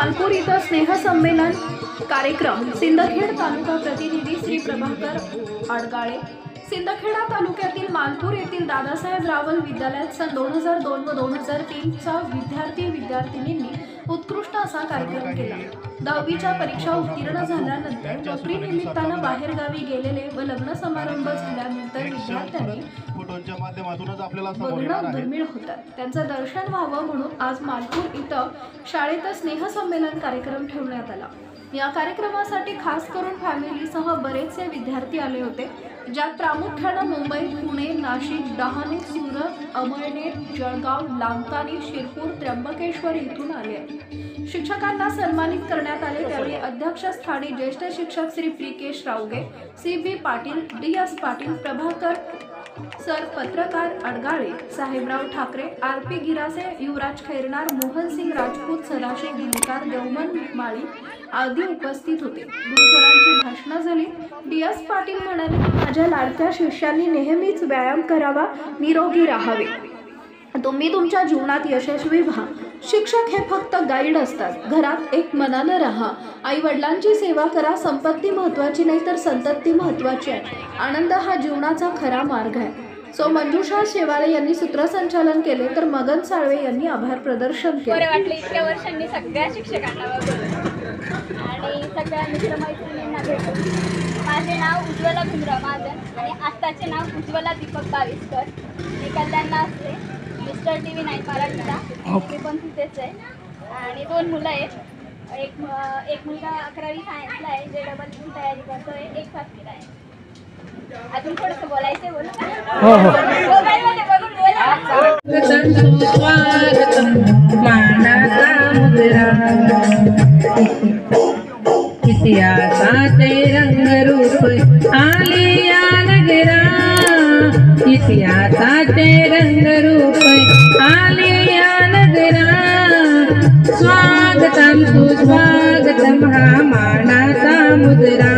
मालपूर इथं स्नेहसंमेलन कार्यक्रम सिंदखेड तालुका प्रतिनिधी श्री प्रभाकर अडगाळे। सिंदखेडा तालुक्यातील मालपूर येथील दादासाहेब रावल विद्यालयात सन 2002 व 2003 चा विद्यार्थिनींनी उत्कृष्ट असा कार्यक्रम केला। 10वीच्या परीक्षा उत्तीर्ण झाल्यानंतर नोकरी निमित्तानं बाहेरगावी गेलेले व लग्न समारंभ झाल्यानंतर विद्यार्थ्यांनी फोटोच्या माध्यमातूनच आपल्याला बघणं दुर्मिळ होतं। त्यांचं दर्शन व्हावं म्हणून आज मालपूर इथं शाळेत स्नेहसंमेलन कार्यक्रम ठेवण्यात आला। या कार्यक्रमासाठी खास करून फॅमिलीसह बरेचसे विद्यार्थी आले होते, ज्यात प्रामुख्याने मुंबई, पुणे, नाशिक, डहाणू, सुरत, अमळनेर, जळगाव, लांकानी, शिरपूर, त्र्यंबकेश्वर इथून आले। शिक्षकांना सन्मानित करण्यात आले। त्यावेळी अध्यक्षस्थानी ज्येष्ठ शिक्षक Shri Prikesh Ravge, C B. Patil, D S. Patil, Prabhakar sir, पत्रकार अडगाळे, साहेबराव ठाकरे, आर.पी. गिरासे, युवराज खैरनार, मोहनसिंग राजपूत, सदाशिव गिलकार, देवमन माळी आदी उपस्थित होते। गुरुजनांची भाषणं झाली। डी.एस. पाटील म्हणाले, माझ्या लाडक्या शिष्यांनी नेहमीच व्यायाम करावा, निरोगी राहावे, तुम्ही तुमच्या जीवनात यशस्वी व्हा। शिक्षक हे फक्त गाईड असतात। घरात एक मनानं राहा, आई वडिलांची सेवा करा। संपत्ती महत्त्वाची नाही तर संतती महत्त्वाची आहे। आनंद हा जीवनाचा खरा मार्ग आहे। सो मंजुषा शेवाळे यांनी सूत्रसंचालन केले तर मगन साळवे यांनी आभार प्रदर्शन केले। बरं वाटलं इतक्या वर्षांनी सगळ्या शिक्षकांना बघून आणि सगळ्या मित्रमैत्रिणींना भेटून। माझे नाव उज्ज्वला भीमराव महाजन आणि आत्ताचे नाव उज्ज्वला दीपक बाविस्कर। मी कल्याणला असते, मिस्टर TV 9 मराठीला, मी पण तिथेच आहे आणि 2 मुलं आहेत। एक मुलगा 11वी सायन्सला आहे, जे डबल तयारी करतोय, एक 7वीला आहे। अजून थोडंसं बोलायचं बोलू इतिहासाचे रंगरूप आलिया नगरा, इतिहासाचे रंगरूप आलिया नगरा। स्वागतम सुस्वागतम हा मानाचा मुद्रा,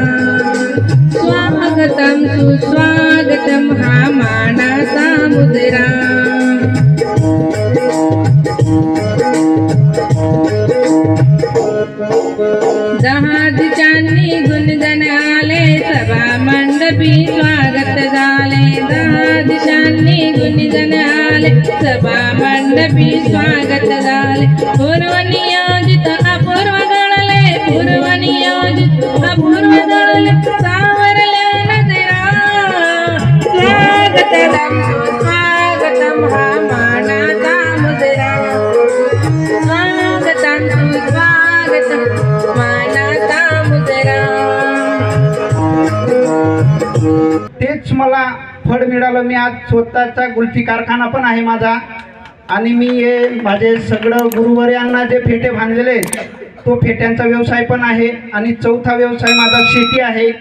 स्वागतम सुस्वागतम हा मानाचा मुद्रा। जहाजचांनी गुणगण आले, सभा मंडपी स्वागत झाले। जहाजचांनी गुणगण आले, सभा मंडपी स्वागत झाले। पूर्व नियोजित अपूर्व घडले, पूर्व नियोजित अपूर्व घडले, सावरल्या नजरा। स्वागतम सुस्वागतम हा मानाचा मुद्रा, स्वागतम सुस्वागतम मानाचा मुद्रा। तेच मला फळ मिळालं। मी आज स्वतःचा कुल्फी कारखाना पण आहे माझा आणि मी हे माझे सगळं गुरुवर्यांना जे फेटे बांधलेले तो फेट्यांचा व्यवसाय पण आहे आणि चौथा व्यवसाय माझा शेती आहे।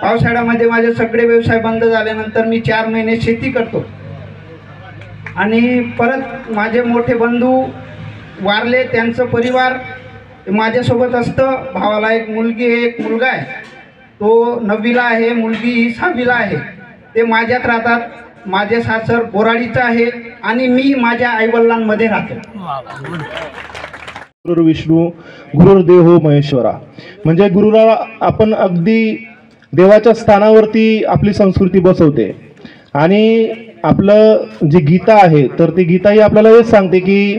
पावसाळ्यामध्ये माझे सगळे व्यवसाय बंद झाल्यानंतर मी 4 महिने शेती करतो आणि परत माझे मोठे बंधू वारले, त्यांचं परिवार माझ्यासोबत असतं। भावाला एक मुलगी आहे, एक मुलगा आहे, तो 9वीला आहे, मुलगी ही 6वीला आहे। ते माझ्यात राहतात। माझे सासर बोराडीचं आहे आणि मी माझ्या आईवडिलांमध्ये राहतो। गुरु विष्णू गुरुर्देवो महेश्वरा, म्हणजे गुरुला आपण अगदी देवाच्या स्थानावरती आपली संस्कृती बसवते। आणि आपलं जी गीता आहे तर ती गीता ही आपल्याला हेच सांगते की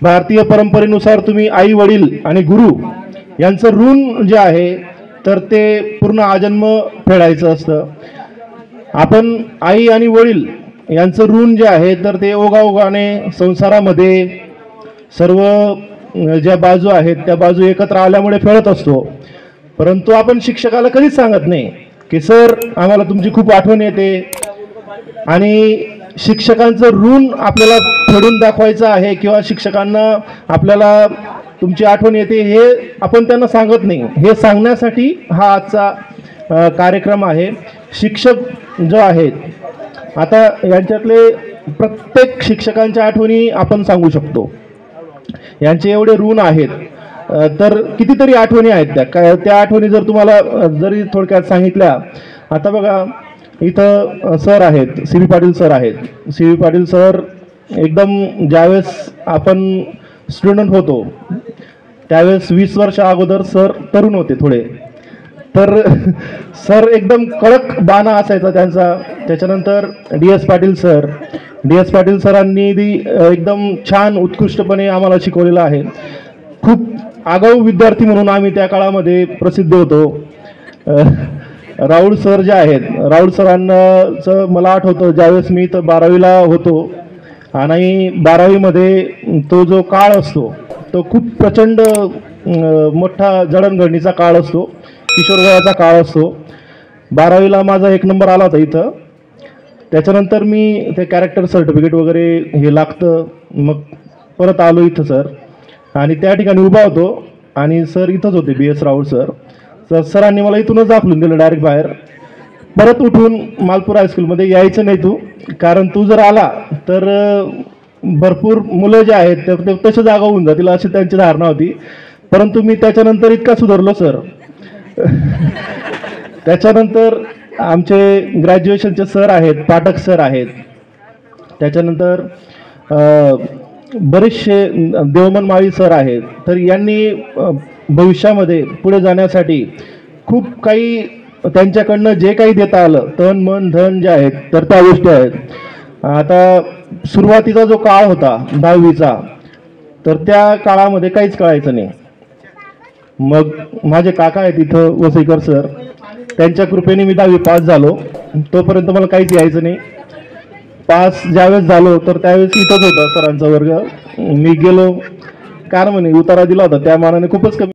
भारतीय परंपरेनुसार तुम्ही आई वडील आणि गुरु यांचं ऋण जे आहे तर ते पूर्ण आजन्म फेडायचं असतं। आपण आई आणि वडील यांचं ऋण जे आहे तर ते ओघाओघाने संसारामध्ये सर्व ज्या बाजू आहेत त्या बाजू एकत्र आल्यामुळे फेडत असतो। परंतु आपण शिक्षकाला कधीच सांगत नाही की सर आम्हाला तुमची खूप आठवण येते आणि शिक्षकांचं ऋण आपल्याला फेडून दाखवायचं आहे किंवा शिक्षकांना आपल्याला तुमची आठवण येते हे आपण त्यांना सांगत नाही। हे सांगण्यासाठी हा आजचा कार्यक्रम आहे। शिक्षक जो आहेत आता यांच्यातले प्रत्येक शिक्षकांच्या आठवणी आपण सांगू शकतो। यांचे एवढे ऋण आहेत तर कितीतरी आठवणी आहेत त्या आठवणी जर तुम्हाला जरी थोडक्यात सांगितल्या। आता बघा इथं सर आहेत, सी.बी. पाटील सर आहेत। सी.बी. पाटील सर एकदम ज्यावेळेस आपण स्टुडंट होतो त्यावेळेस 20 वर्ष अगोदर सर तरुण होते थोडे, तर सर एकदम कडक बाणा असायचा त्यांचा. त्याच्यानंतर DS पाटील सरांनी एकदम छान उत्कृष्टपणे आम्हाला शिकवलेलं आहे. खूप आगाऊ विद्यार्थी म्हणून आम्ही त्या काळामध्ये प्रसिद्ध होतो. राऊळ सर जे आहेत, राऊळ सरांचं मला आठवतं ज्यावेळेस मी तर 12वीला होतो आणि 12वीमध्ये तो जो काळ असतो तो खूप प्रचंड मोठा जडणघडणीचा काळ असतो, किशोरवयाचा काळ असतो. 12वीला माझा 1 नंबर आला होता इथं. त्याच्यानंतर मी ते कॅरेक्टर सर्टिफिकेट वगैरे हे लागतं, मग परत आलो इथं सर आणि त्या ठिकाणी उभा होतो आणि सर इथंच होते, BS राऊळ सर. तर सरांनी मला इथूनच दाखवून दिलं डायरेक्ट बाहेर, परत उठून मालपूर हायस्कूलमध्ये यायचं नाही तू, कारण तू जर आला तर भरपूर मुलं जे आहेत ते तसे जागा होऊन जातील अशी त्यांची धारणा होती. परंतु मी त्याच्यानंतर इतका सुधारलो सर. त्याच्यानंतर आमचे ग्रॅज्युएशनचे सर आहेत, पाठक सर आहेत. त्याच्यानंतर बरेचसे देवमन माळी सर आहेत. तर यांनी भविष्यामध्ये पुढे जाण्यासाठी खूप काही त्यांच्याकडनं जे काही देता आलं, तन मन धन जे आहेत, तर त्या गोष्टी आहेत. आता सुरुवातीचा जो काळ होता 10वीचा, तर त्या काळामध्ये काहीच कळायचं नाही. मग माझे काका आहेत इथं वसईकर सर, त्यांच्या कृपेने मी 10वी पास झालो. तोपर्यंत मला काहीच यायचं नाही. पास ज्यावेळेस झालो तर त्यावेळेस इथंच होता सरांचा वर्ग. मी गेलो, कार म्हणे उतारा दिला होता त्या मानाने खूपच कमी